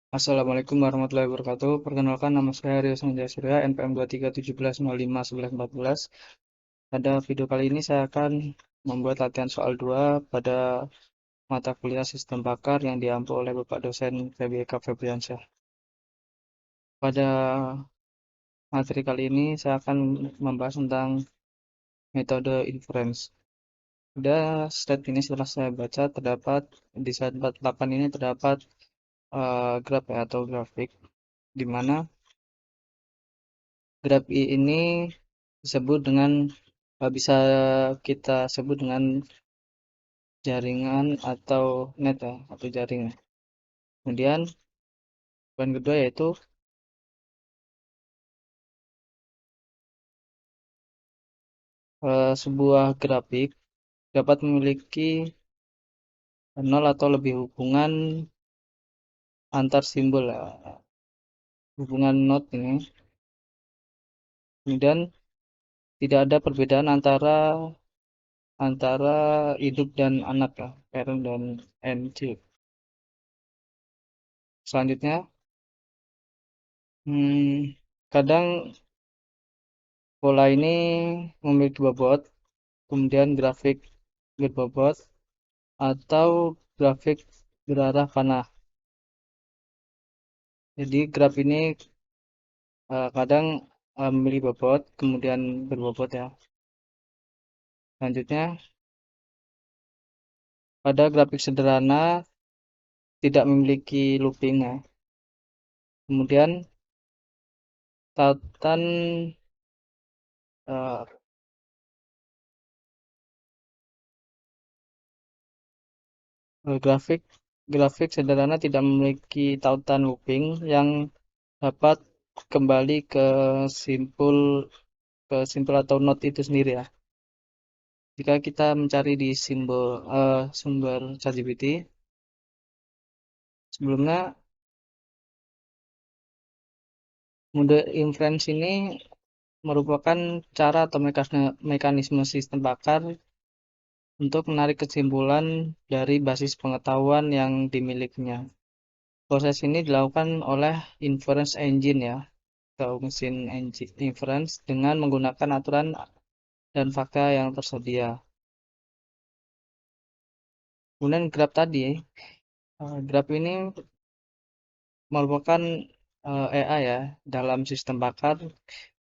Assalamualaikum warahmatullahi wabarakatuh. Perkenalkan, nama saya Rio Sanjaya Surya, NPM 2317051114. Pada video kali ini saya akan membuat latihan soal 2 pada mata kuliah Sistem Bakar yang diampu oleh Bapak dosen Febi Eka Febriansyah. Pada materi kali ini saya akan membahas tentang metode inference. Pada slide ini setelah saya baca di slide 48 ini terdapat graf atau grafik di mana graf ini disebut dengan bisa kita sebut dengan jaringan atau net ya, atau jaringan. Kemudian poin kedua yaitu sebuah grafik dapat memiliki nol atau lebih hubungan antar simbol ya, hubungan not ini. Kemudian tidak ada perbedaan antara antara hidup dan anak ya, parent dan child. Selanjutnya, kadang pola ini memiliki bobot, kemudian grafik berbobot atau grafik berarah panah. Jadi graf ini kadang memiliki bobot, kemudian berbobot ya. Selanjutnya, pada grafik sederhana tidak memiliki looping ya. Kemudian tautan uh, grafik grafik sederhana tidak memiliki tautan looping yang dapat kembali simpul ke simpul atau node itu sendiri ya. Jika kita mencari di sumber ChatGPT, sebelumnya mode inference ini merupakan cara atau mekanisme sistem bakar untuk menarik kesimpulan dari basis pengetahuan yang dimilikinya. Proses ini dilakukan oleh inference engine ya, atau mesin inference dengan menggunakan aturan dan fakta yang tersedia. Kemudian graf ini merupakan AI ya dalam sistem bakar.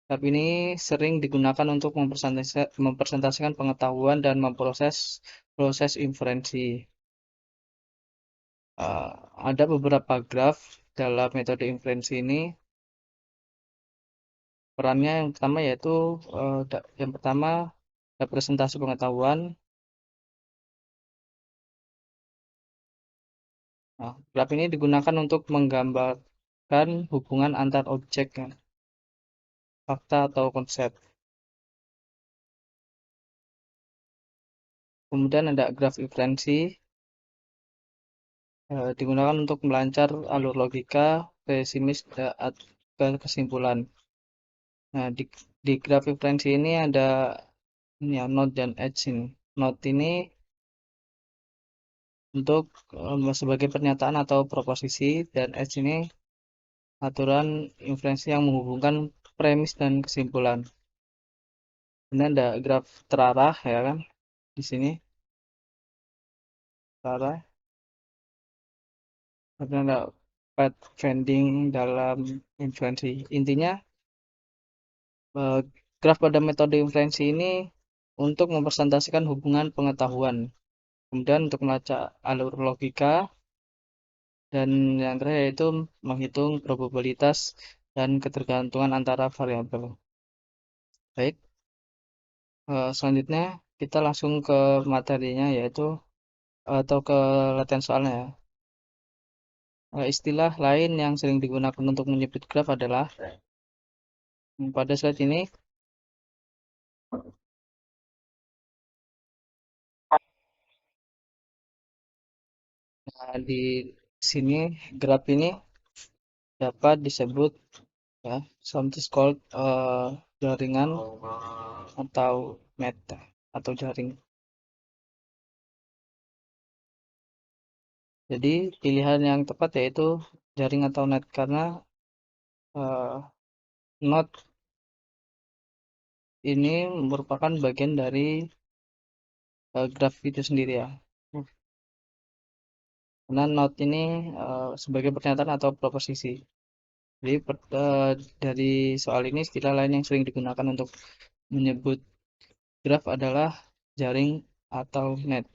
Graf ini sering digunakan untuk mempresentasikan pengetahuan dan memproses proses inferensi. Ada beberapa graf dalam metode inferensi ini. Perannya yang pertama yaitu representasi pengetahuan. Nah, graf ini digunakan untuk menggambarkan hubungan antar objek, ya, fakta atau konsep. Kemudian ada graf inferensi, digunakan untuk melancar alur logika pesimis ke kesimpulan. Nah, di graf inferensi ini ada ini ya, node dan edge ini. Node ini untuk sebagai pernyataan atau proposisi, dan edge ini aturan inferensi yang menghubungkan premis dan kesimpulan. Ini ada graf terarah ya kan di sini terarah. Kemudian ada path finding dalam inferensi. Intinya eh, graf pada metode inferensi ini untuk mempresentasikan hubungan pengetahuan. Kemudian untuk melacak alur logika, dan yang terakhir yaitu menghitung probabilitas dan ketergantungan antara variabel. Baik, selanjutnya kita langsung ke materinya yaitu atau ke latihan soalnya ya. Istilah lain yang sering digunakan untuk menyebut graf adalah pada slide ini. Nah, di sini graf ini dapat disebut ya, sometimes called jaringan atau meta atau jaring. Jadi pilihan yang tepat yaitu jaring atau net karena eh, node ini merupakan bagian dari graf itu sendiri ya. Karena node ini sebagai pernyataan atau proposisi. Jadi dari soal ini istilah lain yang sering digunakan untuk menyebut graf adalah jaring atau net.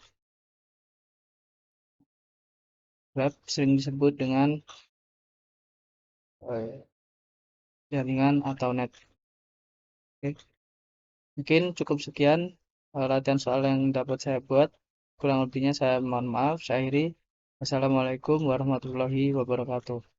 Graf sering disebut dengan eh, jaringan atau net. Oke. Mungkin cukup sekian latihan soal yang dapat saya buat. Kurang lebihnya saya mohon maaf. Saya akhiri. Wassalamualaikum warahmatullahi wabarakatuh.